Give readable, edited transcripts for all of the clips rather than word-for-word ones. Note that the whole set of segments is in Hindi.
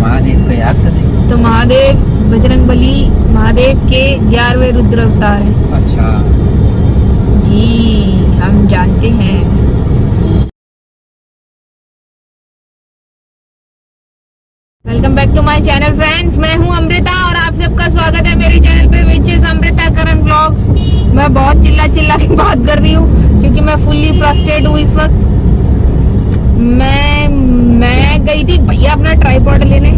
महादेव का याद करें। तो महादेव बजरंगबली महादेव के 11वें रुद्र अवतार है। अच्छा जी हम जानते हैं। Welcome back to my channel friends, मैं हूं अमृता और आप सबका स्वागत है मेरे चैनल पे which is Amrita Karan vlogs. मैं बहुत चिल्ला के बात कर रही हूँ क्योंकि मैं फुल्ली फ्रस्ट्रेट हूँ इस वक्त। मैं गई थी भैया अपना ट्राइपॉड लेने।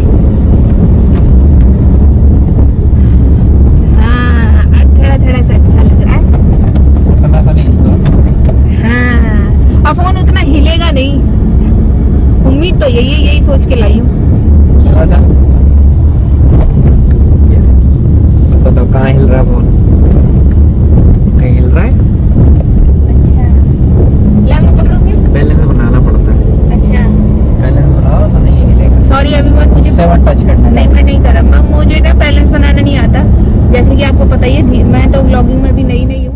हाँ थोड़ा सा अच्छा लग रहा है। उतना तो नहीं होगा। हाँ और फोन उतना हिलेगा नहीं, उम्मीद तो यही सोच के लाई हूँ। बताओ कहाँ हिल रहा है फोन? कहीं हिल रहा है? अच्छा लांगा पकड़ो फिर। बैलेंस बनाना पड़ता है। अच्छा बैलेंस बनाओ तो नहीं हिलेगा। सॉरी एवरीवन, मुझे 7 टच करना नहीं, मैं नहीं करा। मुझे ना बैलेंस बनाना नहीं आता, जैसे कि आपको पता ही है। मैं तो व्लॉगिंग में भी नई हूँ।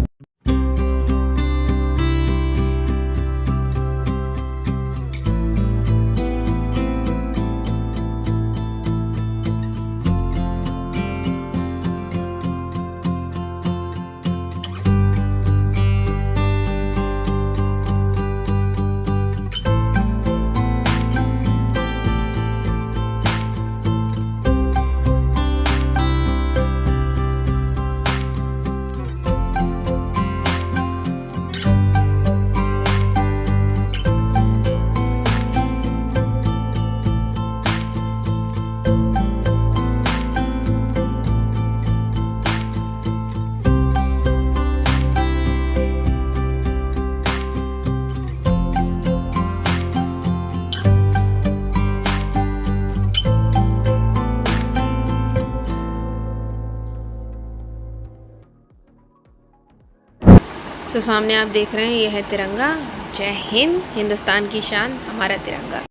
तो सामने आप देख रहे हैं यह है तिरंगा। जय हिंद, हिंदुस्तान की शान हमारा तिरंगा।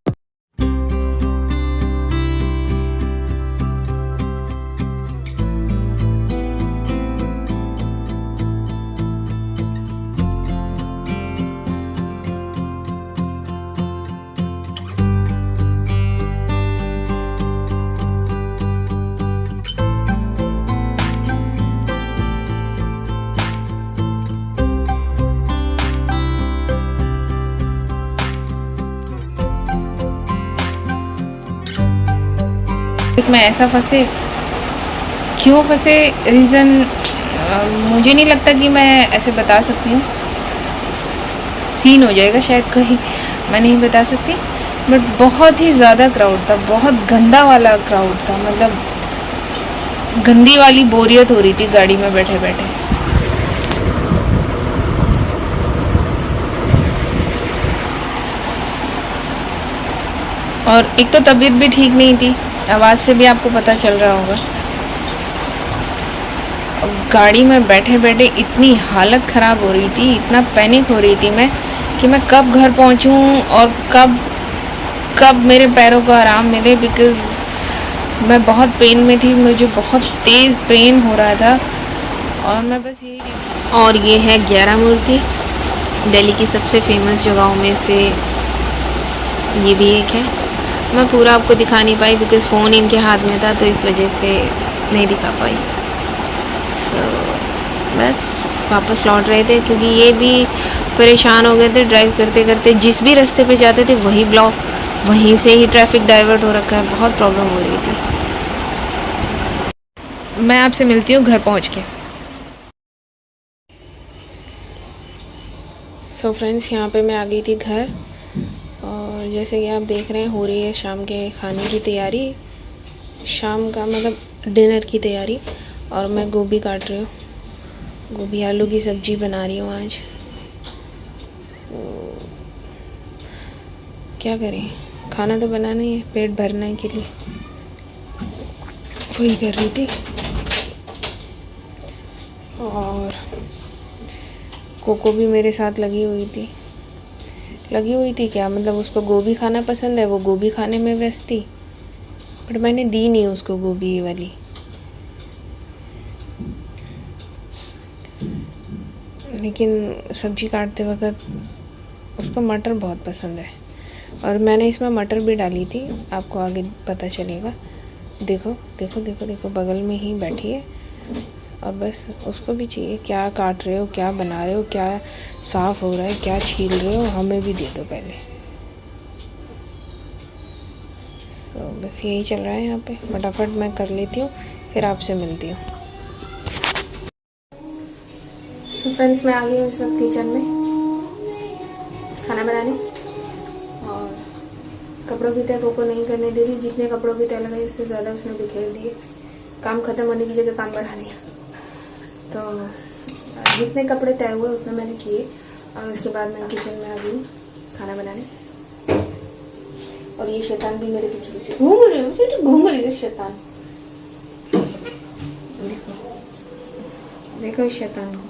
मैं ऐसा फंसे, क्यों फंसे, रीज़न मुझे नहीं लगता कि मैं ऐसे बता सकती हूँ। सीन हो जाएगा शायद कहीं, मैं नहीं बता सकती। बट बहुत ही ज़्यादा क्राउड था, बहुत गंदा वाला क्राउड था। मतलब गंदी वाली बोरियत हो रही थी गाड़ी में बैठे बैठे। और एक तो तबीयत भी ठीक नहीं थी, आवाज़ से भी आपको पता चल रहा होगा। गाड़ी में बैठे बैठे इतनी हालत ख़राब हो रही थी, इतना पैनिक हो रही थी मैं कि मैं कब घर पहुंचूं और कब मेरे पैरों को आराम मिले। बिकॉज़ मैं बहुत पेन में थी, मुझे बहुत तेज़ पेन हो रहा था। और मैं बस यही। और ये है 11 मूर्ति, दिल्ली की सबसे फेमस जगहों में से ये भी एक है। मैं पूरा आपको दिखा नहीं पाई बिकॉज़ फ़ोन इनके हाथ में था, तो इस वजह से नहीं दिखा पाई। बस वापस लौट रहे थे क्योंकि ये भी परेशान हो गए थे ड्राइव करते करते। जिस भी रास्ते पे जाते थे वही ब्लॉक, वहीं से ही ट्रैफिक डाइवर्ट हो रखा है। बहुत प्रॉब्लम हो रही थी। मैं आपसे मिलती हूँ घर पहुँच के। सो फ्रेंड्स, यहाँ पे मैं आ गई थी घर और जैसे कि आप देख रहे हैं हो रही है शाम के खाने की तैयारी। शाम का मतलब डिनर की तैयारी। और मैं गोभी काट रही हूँ, गोभी आलू की सब्ज़ी बना रही हूँ आज। क्या करें, खाना तो बनाना ही है, पेट भरने के लिए वही कर रही थी। और कोको भी मेरे साथ लगी हुई थी क्या, मतलब उसको गोभी खाना पसंद है, वो गोभी खाने में व्यस्त थी। बट मैंने दी नहीं उसको गोभी ये वाली। लेकिन सब्जी काटते वक्त उसको मटर बहुत पसंद है, और मैंने इसमें मटर भी डाली थी, आपको आगे पता चलेगा। देखो देखो देखो देखो, बगल में ही बैठी है और बस उसको भी चाहिए क्या काट रहे हो, क्या बना रहे हो, क्या साफ़ हो रहा है, क्या छील रहे हो, हमें भी दे दो पहले। तो बस यही चल रहा है यहाँ पे। फटाफट मैं कर लेती हूँ, फिर आपसे मिलती हूँ। सो फ्रेंड्स, मैं आ गई हूँ इस वक्त किचन में खाना बनाने, और कपड़ों की तह को नहीं करने दे रही। जितने कपड़ों की तह लगाई उससे ज़्यादा उसने बिखेर दिए। काम ख़त्म होने की जगह काम बढ़ा दिया। तो जितने कपड़े तय हुए उतने मैंने किए, और उसके बाद मैं किचन में आ गई खाना बनाने। और ये शैतान भी मेरे पीछे पीछे घूम रही है शैतान। देखो देखो इस शैतान को।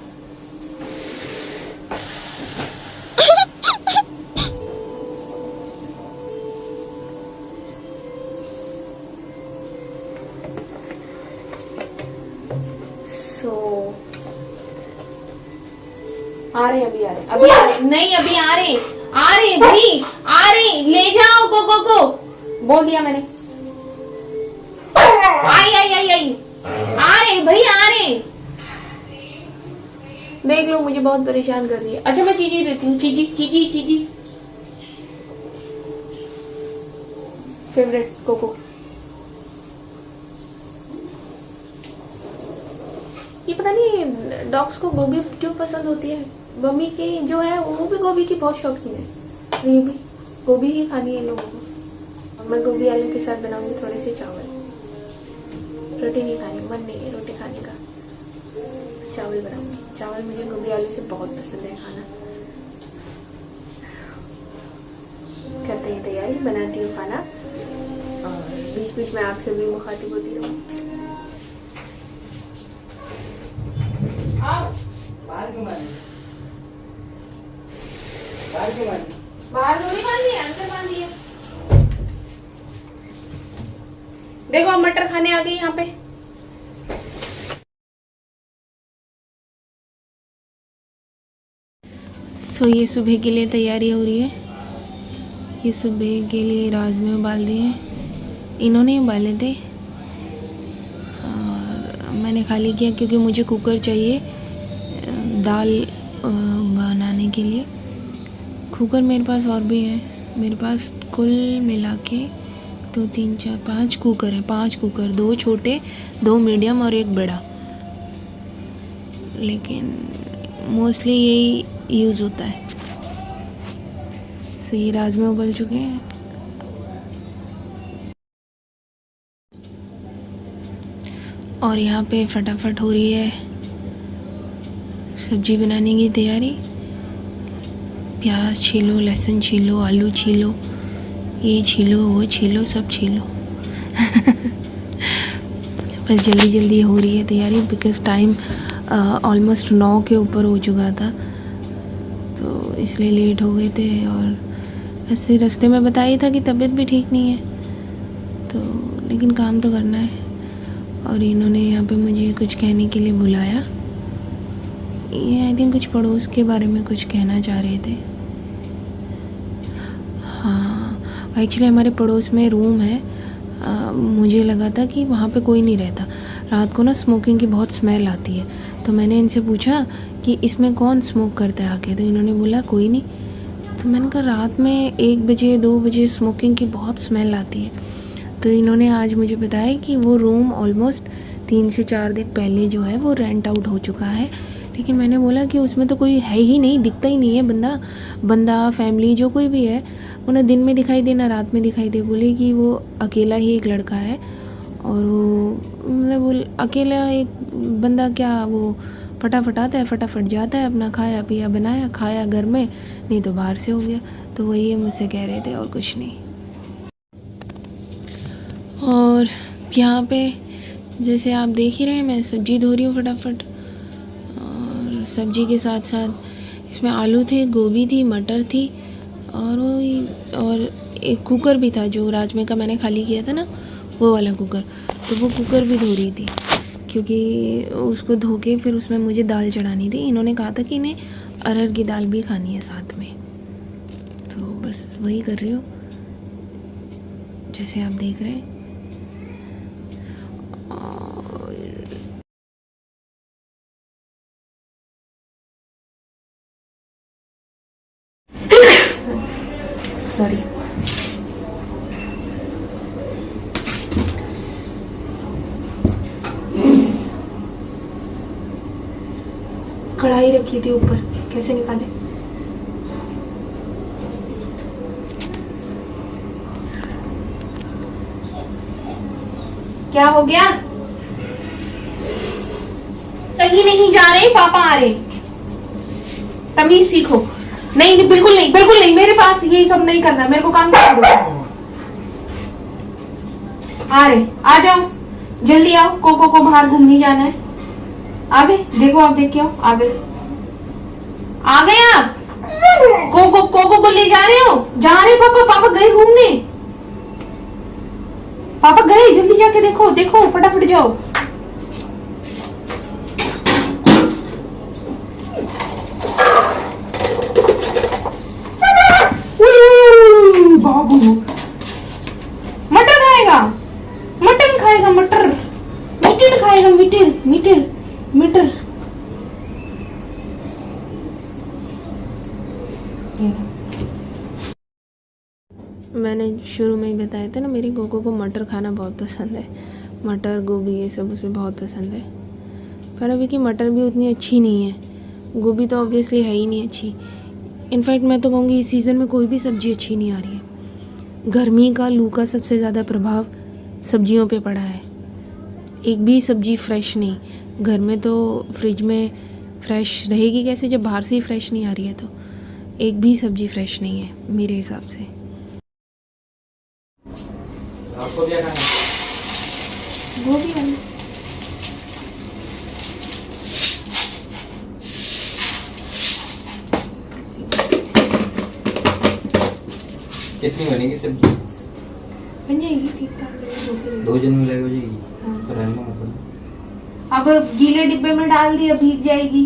आ रहे अभी आ रहे नहीं, अभी आ रहे भाई, आ रहे, ले जाओ को बोल दिया मैंने। आई आई आई आई आ रहे भाई, आ रहे। देख लो, मुझे बहुत परेशान कर रही है। अच्छा, मैं चीजी देती हूँ। चीजी चीजी चीजी फेवरेट कोको। ये पता नहीं डॉग्स को गोभी क्यों पसंद होती है। मम्मी की जो है वो भी गोभी की बहुत शौकीन है। ये भी गोभी ही खानी है लोगों को। मैं गोभी आलू के साथ बनाऊंगी थोड़े से चावल। रोटी नहीं खानी, मन नहीं है रोटी खाने का, चावल बनाऊंगी। चावल मुझे गोभी आलू से बहुत पसंद है खाना। करते हैं तैयारी, बनाती हूँ खाना, और बीच बीच में आपसे भी मुखातिब होती रहूँ। बाहर थोड़ी बांधी है, अंदर बांधी है। देखो अब मटर खाने आ गई यहाँ पे। सो ये सुबह के लिए तैयारी हो रही है। ये सुबह के लिए राजमे उबाल दिए हैं, इन्होंने उबाले थे और मैंने खाली किया क्योंकि मुझे कुकर चाहिए दाल बनाने के लिए। कुकर मेरे पास और भी है, मेरे पास कुल मिला के 2 3 4 5 कुकर है। 5 कुकर, 2 छोटे, 2 मीडियम और 1 बड़ा, लेकिन मोस्टली यही यूज़ होता है। सो ये राजमे उबल चुके हैं और यहाँ पे फटाफट हो रही है सब्जी बनाने की तैयारी। प्याज छीलो, लहसुन छीलो, आलू छीलो, ये छीलो, वो छीलो, सब छीलो। बस जल्दी जल्दी हो रही है तैयारी, बिकॉज़ टाइम ऑलमोस्ट 9 के ऊपर हो चुका था, तो इसलिए लेट हो गए थे। और ऐसे रास्ते में बताया था कि तबीयत भी ठीक नहीं है, तो लेकिन काम तो करना है। और इन्होंने यहाँ पे मुझे कुछ कहने के लिए बुलाया। ये आई थिंक कुछ पड़ोस के बारे में कुछ कहना चाह रहे थे। हाँ, एक्चुअली हमारे पड़ोस में रूम है। मुझे लगा था कि वहाँ पे कोई नहीं रहता। रात को ना स्मोकिंग की बहुत स्मेल आती है, तो मैंने इनसे पूछा कि इसमें कौन स्मोक करता है आके, तो इन्होंने बोला कोई नहीं। तो मैंने कहा रात में 1 बजे 2 बजे स्मोकिंग की बहुत स्मेल आती है। तो इन्होंने आज मुझे बताया कि वो रूम ऑलमोस्ट 3 से 4 दिन पहले जो है वो रेंट आउट हो चुका है। लेकिन मैंने बोला कि उसमें तो कोई है ही नहीं, दिखता ही नहीं है बंदा फैमिली जो कोई भी है, उन्हें दिन में दिखाई दे ना रात में दिखाई दे। बोले कि वो अकेला ही एक लड़का है, और वो मतलब वो अकेला एक बंदा क्या वो फटाफट आता है, फटाफट जाता है, अपना खाया पिया बनाया खाया घर में, नहीं तो बाहर से हो गया। तो वही मुझसे कह रहे थे और कुछ नहीं। और यहाँ पे जैसे आप देख ही रहे हैं, मैं सब्ज़ी धो रही हूँ फटाफट, और सब्ज़ी के साथ साथ इसमें आलू थे, गोभी थी, मटर थी, और एक कुकर भी था जो राजमे का मैंने खाली किया था ना, वो वाला कुकर। तो वो कुकर भी धो रही थी, क्योंकि उसको धो के फिर उसमें मुझे दाल चढ़ानी थी। इन्होंने कहा था कि इन्हें अरहर की दाल भी खानी है साथ में, तो बस वही कर रही हूँ जैसे आप देख रहे हैं। सॉरी। कढ़ाई रखी थी ऊपर, कैसे निकाले? क्या हो गया? कहीं नहीं जा रहे, पापा आ रहे। तमीज सीखो। नहीं नहीं, बिल्कुल नहीं, बिल्कुल नहीं, मेरे पास यही सब नहीं करना, मेरे को काम करना दो। आ रहे, आ जाओ, जल्दी आओ, कोको को बाहर घूमने जाना है। आ गए, देखो आप देख के आओ, आ गए, आ गए आप। कोको को ले जा रहे हो? जा रहे पापा, पापा गए घूमने, पापा गए, जल्दी जाके देखो, देखो फटाफट जाओ। बाबू मटर खाएगा, मटन खाएगा, मटर, मीटर खाएगा, मीटर मीटर मीटर। मैंने शुरू में ही बताया था ना, मेरी कोको को मटर खाना बहुत पसंद है, मटर गोभी ये सब उसे बहुत पसंद है। पर अभी की मटर भी उतनी अच्छी नहीं है, गोभी तो ऑब्वियसली है ही नहीं अच्छी। इनफैक्ट मैं तो कहूँगी इस सीज़न में कोई भी सब्ज़ी अच्छी नहीं आ रही है। गर्मी का, लू का सबसे ज़्यादा प्रभाव सब्जियों पे पड़ा है। एक भी सब्ज़ी फ्रेश नहीं, घर में तो फ्रिज में फ्रेश रहेगी कैसे जब बाहर से ही फ्रेश नहीं आ रही है। तो एक भी सब्ज़ी फ्रेश नहीं है मेरे हिसाब से। आपको क्या खाना है? गोभी वाली। कितनी बनेगी सब्जी? बन जाएगी ठीक ठाक, 2 जन मिलाई हो जाएगी। हाँ। तो रहने दो मतलब। अब गीले डिब्बे में डाल दिया, भीग जाएगी।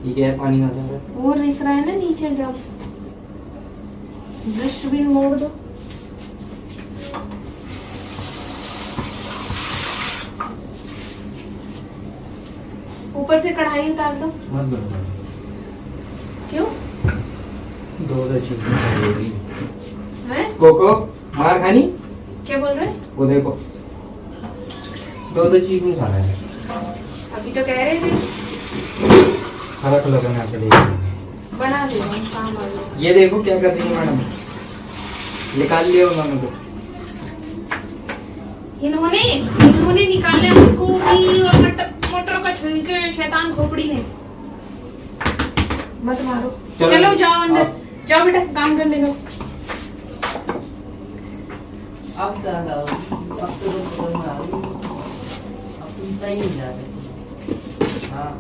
ये क्या है, पानी का है? वो रिस रहा है ना नीचे ड्रम, डस्टबिन मोड़ दो। ऊपर से कढ़ाई उतार दो। मत बनो। क्यों? 2 चीज खाई हैं? कोको मार खानी? क्या बोल रहे? वो देखो 2 चीज खाना है। अभी तो कह रहे थे खाना खुला बना के देखो। बना दे, हम काम आ गया। ये देखो क्या कर रही है मैडम, निकाल लिया उन्होंने तो। इन्होंने निकाले गोभी और मटर का छिलके, शैतान खोपड़ी ने। मत मारो, चलो जाओ अंदर, जाओ बेटा काम करने दो। अब दादा अब तो समझ में आ गई, अब तुम सही नहीं जा रहे। हाँ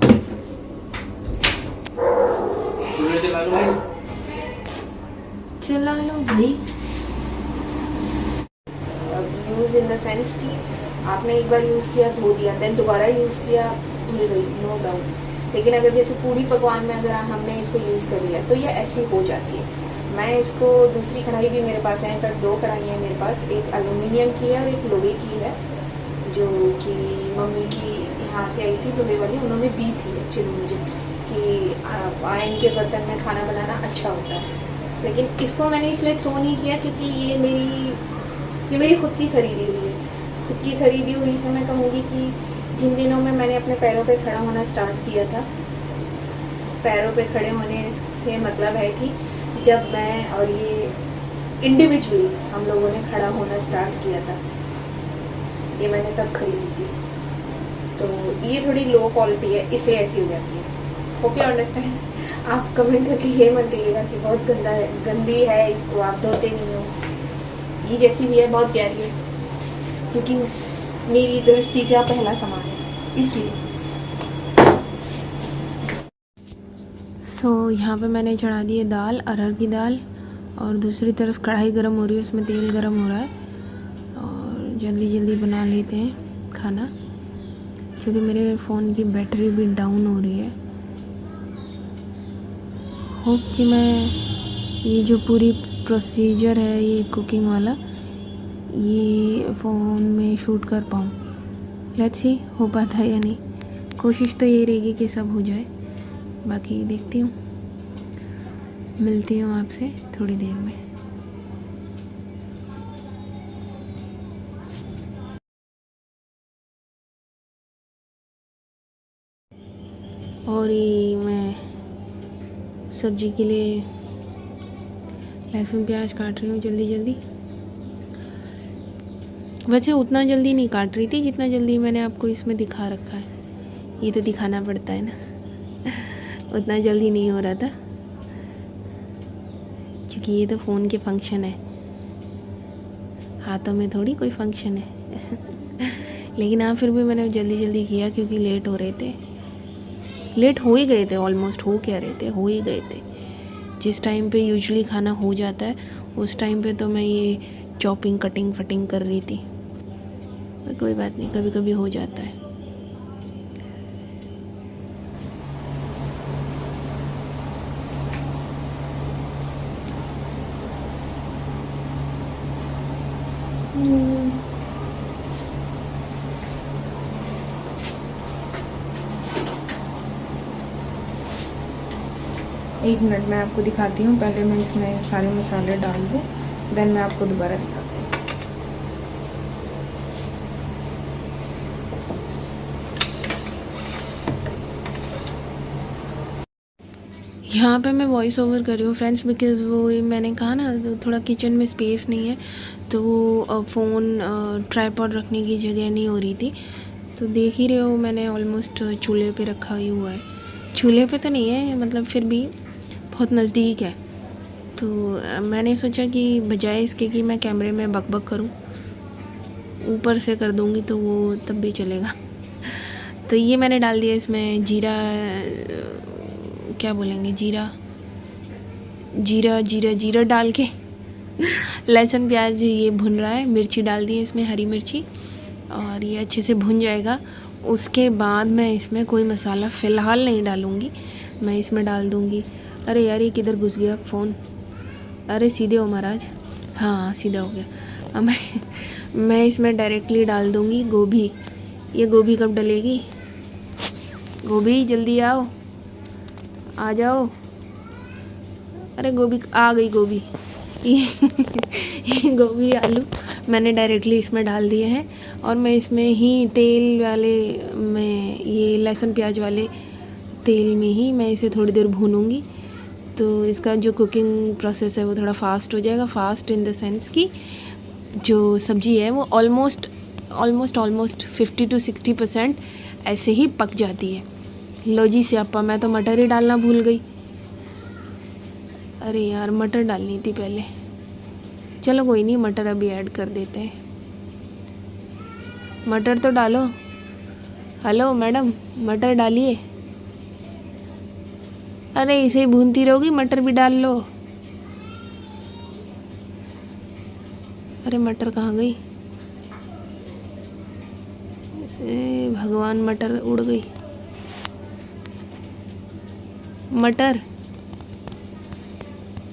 कूलर चला लो भाई। चला लो भाई। यूज इन द सेंस कि आपने एक बार यूज़ किया, धो दिया, देन दोबारा यूज़ किया, भूल गई, नो डाउट। लेकिन अगर जैसे पूरी पकवान में अगर हमने इसको यूज़ कर लिया तो ये ऐसी हो जाती है। मैं इसको, दूसरी कढ़ाई भी मेरे पास है, इनफैक्ट 2 कढ़ाई है मेरे पास, एक एल्युमिनियम की है और एक लोहे की है, जो कि मम्मी की यहाँ से आई थी लोहे वाली, उन्होंने दी थी एक्चुअली मुझे कि आयरन के बर्तन में खाना बनाना अच्छा होता है। लेकिन इसको मैंने इसलिए थ्रो नहीं किया क्योंकि ये मेरी खुद की खरीदी हुई है। खुद की खरीदी हुई से मैं कहूँगी कि जिन दिनों में मैंने अपने पैरों पे खड़ा होना स्टार्ट किया था, पैरों पे खड़े होने से मतलब है कि जब मैं और ये इंडिविजुअली हम लोगों ने खड़ा होना स्टार्ट किया था, ये मैंने तब खरीदी थी। तो ये थोड़ी लो क्वालिटी है, इसलिए ऐसी हो जाती है। Hope you understand. आप कमेंट करके ये मत कहिएगा कि बहुत गंदा है, गंदी है, इसको आप धोते नहीं हो। ये जैसी भी है बहुत प्यारी है, क्योंकि मेरी गृहस्थी का पहला सामान है, इसलिए। सो यहाँ पे मैंने चढ़ा दी है दाल, अरहर की दाल, और दूसरी तरफ कढ़ाई गर्म हो रही है, उसमें तेल गर्म हो रहा है, और जल्दी जल्दी बना लेते हैं खाना क्योंकि मेरे फ़ोन की बैटरी भी डाउन हो रही है। होप कि मैं ये जो पूरी प्रोसीजर है ये कुकिंग वाला, ये फ़ोन में शूट कर पाऊँ। लेट्स सी हो पाता है या नहीं। कोशिश तो यही रहेगी कि सब हो जाए, बाकी देखती हूँ। मिलती हूँ आपसे थोड़ी देर में। और ये मैं सब्जी के लिए लहसुन प्याज काट रही हूँ जल्दी जल्दी। वैसे उतना जल्दी नहीं काट रही थी जितना जल्दी मैंने आपको इसमें दिखा रखा है। ये तो दिखाना पड़ता है ना। उतना जल्दी नहीं हो रहा था क्योंकि ये तो फ़ोन के फंक्शन है, हाथों में थोड़ी कोई फंक्शन है। लेकिन हाँ, फिर भी मैंने जल्दी जल्दी किया क्योंकि लेट हो रहे थे। लेट हो ही गए थे, ऑलमोस्ट हो क्या रहे थे, हो ही गए थे। जिस टाइम पे यूजुअली खाना हो जाता है उस टाइम पे तो मैं ये चॉपिंग कटिंग फटिंग कर रही थी। कोई बात नहीं, कभी कभी हो जाता है। एक मिनट मैं आपको दिखाती हूँ। पहले मैं इसमें सारे मसाले डाल दूँ, देन मैं आपको दोबारा दिखाती हूँ। यहाँ पे मैं वॉइस ओवर कर रही हूँ फ्रेंड्स, बिकॉज़ वो मैंने कहा ना, तो थोड़ा किचन में स्पेस नहीं है, तो वो फ़ोन ट्राइपॉड रखने की जगह नहीं हो रही थी। तो देख ही रहे हो मैंने ऑलमोस्ट चूल्हे पे रखा ही हुआ है। चूल्हे पे तो नहीं है, मतलब फिर भी बहुत नज़दीक है। तो मैंने सोचा कि बजाय इसके कि मैं कैमरे में बकबक करूं, ऊपर से कर दूंगी तो वो तब भी चलेगा। तो ये मैंने डाल दिया इसमें जीरा, क्या बोलेंगे, जीरा जीरा जीरा जीरा डाल के लहसुन प्याज ये भुन रहा है। मिर्ची डाल दी है इसमें, हरी मिर्ची, और ये अच्छे से भुन जाएगा। उसके बाद मैं इसमें कोई मसाला फ़िलहाल नहीं डालूँगी, मैं इसमें डाल दूँगी। अरे यार, ये किधर घुस गया फ़ोन? अरे सीधे हो महाराज। हाँ, सीधा हो गया। अब मैं इसमें डायरेक्टली डाल दूँगी गोभी। ये गोभी कब डलेगी? गोभी जल्दी आओ, आ जाओ। अरे गोभी आ गई, गोभी। ये गोभी आलू मैंने डायरेक्टली इसमें डाल दिए हैं, और मैं इसमें ही तेल वाले में, ये लहसुन प्याज वाले तेल में ही मैं इसे थोड़ी देर भूनूंगी। तो इसका जो कुकिंग प्रोसेस है वो थोड़ा फास्ट हो जाएगा। फास्ट इन द सेंस कि जो सब्ज़ी है वो ऑलमोस्ट 50 to 60% ऐसे ही पक जाती है। लो जी स्यापा, मैं तो मटर ही डालना भूल गई। अरे यार, मटर डालनी थी पहले। चलो कोई नहीं, मटर अभी ऐड कर देते हैं। मटर तो डालो। हेलो मैडम, मटर डालिए। अरे इसे ही भूनती रहोगी, मटर भी डाल लो। अरे मटर कहाँ गई? ए भगवान, मटर उड़ गई। मटर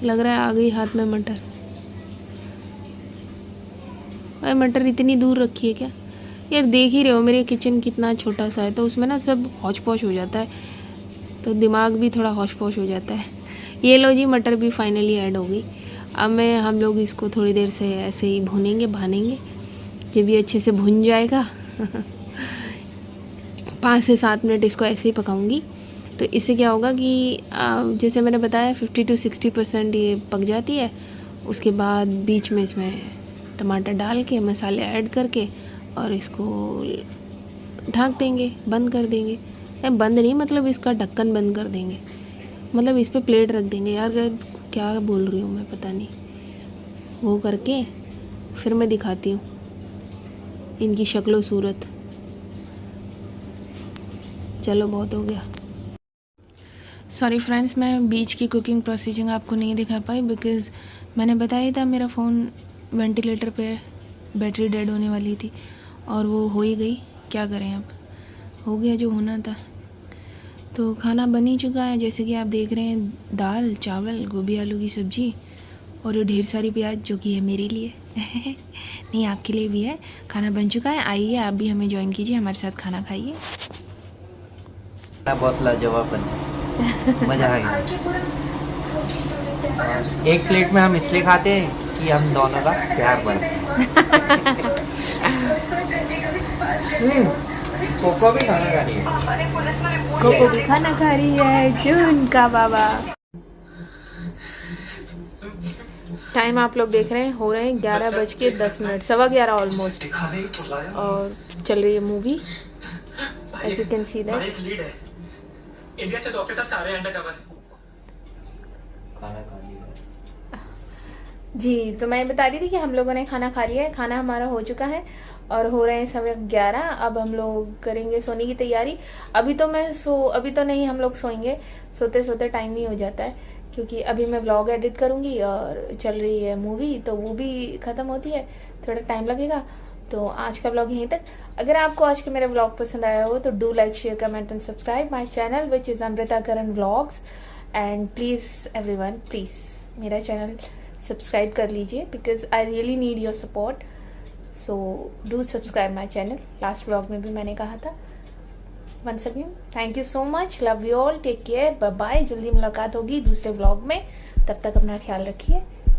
लग रहा है आ गई हाथ में मटर। अरे मटर इतनी दूर रखी है क्या? यार देख ही रहे हो मेरे किचन कितना छोटा सा है, तो उसमें ना सब हौच पौच हो जाता है, तो दिमाग भी थोड़ा हौच पौच हो जाता है। ये लो जी, मटर भी फाइनली ऐड हो गई। अब हम लोग इसको थोड़ी देर से ऐसे ही भूनेंगे भानेंगे। जब ये अच्छे से भुन जाएगा 5 से 7 मिनट इसको ऐसे ही पकाऊंगी। तो इससे क्या होगा कि जैसे मैंने बताया 50 to 60% ये पक जाती है। उसके बाद बीच में इसमें टमाटर डाल के, मसाले ऐड करके, और इसको ढक देंगे, बंद कर देंगे। बंद नहीं, मतलब इसका ढक्कन बंद कर देंगे, मतलब इस पर प्लेट रख देंगे। यार क्या बोल रही हूँ मैं, पता नहीं। वो करके फिर मैं दिखाती हूँ इनकी शक्लो सूरत। चलो बहुत हो गया। सॉरी फ्रेंड्स, मैं बीच की कुकिंग प्रोसीजर आपको नहीं दिखा पाई, बिकॉज़ मैंने बताया था मेरा फ़ोन वेंटिलेटर पे बैटरी डेड होने वाली थी, और वो हो ही गई। क्या करें, अब हो गया जो होना था। तो खाना बन ही चुका है, जैसे कि आप देख रहे हैं, दाल चावल गोभी आलू की सब्ज़ी और ढेर सारी प्याज, जो कि है मेरे लिए नहीं आपके लिए भी है। खाना बन चुका है, आइए आप भी हमें ज्वाइन कीजिए, हमारे साथ खाना खाइए। बहुत लाजवाब बना, मज़ा आ गया। एक प्लेट में हम इसलिए खाते हैं कि हम दोनों का प्यार बढ़े। कोको भी खाना खा रही है। कोको भी खाना खा रही है, जून का बाबा। टाइम आप लोग देख रहे हैं, हो रहे हैं 11:10, 11:15 ऑलमोस्ट, और चल रही है movie, as you can see that. India से तो ऑफिसर सारे अंडरकवर हैं। खाना खा लिया जी, तो मैं बता रही थी कि हम लोगों ने खाना खा लिया है, खाना हमारा हो चुका है और हो रहे हैं समय 11। अब हम लोग करेंगे सोने की तैयारी। अभी तो नहीं हम लोग सोएंगे, सोते सोते टाइम ही हो जाता है, क्योंकि अभी मैं व्लॉग एडिट करूँगी और चल रही है मूवी, तो वो भी ख़त्म होती है, थोड़ा टाइम लगेगा। तो आज का व्लॉग यहीं तक। अगर आपको आज के मेरा व्लॉग पसंद आया हो तो do like share comment and subscribe my channel which is Amrita Karan vlogs. And please everyone, please मेरा चैनल सब्सक्राइब कर लीजिए, because I really need your support. So do subscribe my channel, last vlog में भी मैंने कहा था। Once again thank you so much, love you all, take care, bye bye. जल्दी मुलाकात होगी दूसरे व्लॉग में, तब तक अपना ख्याल रखिए।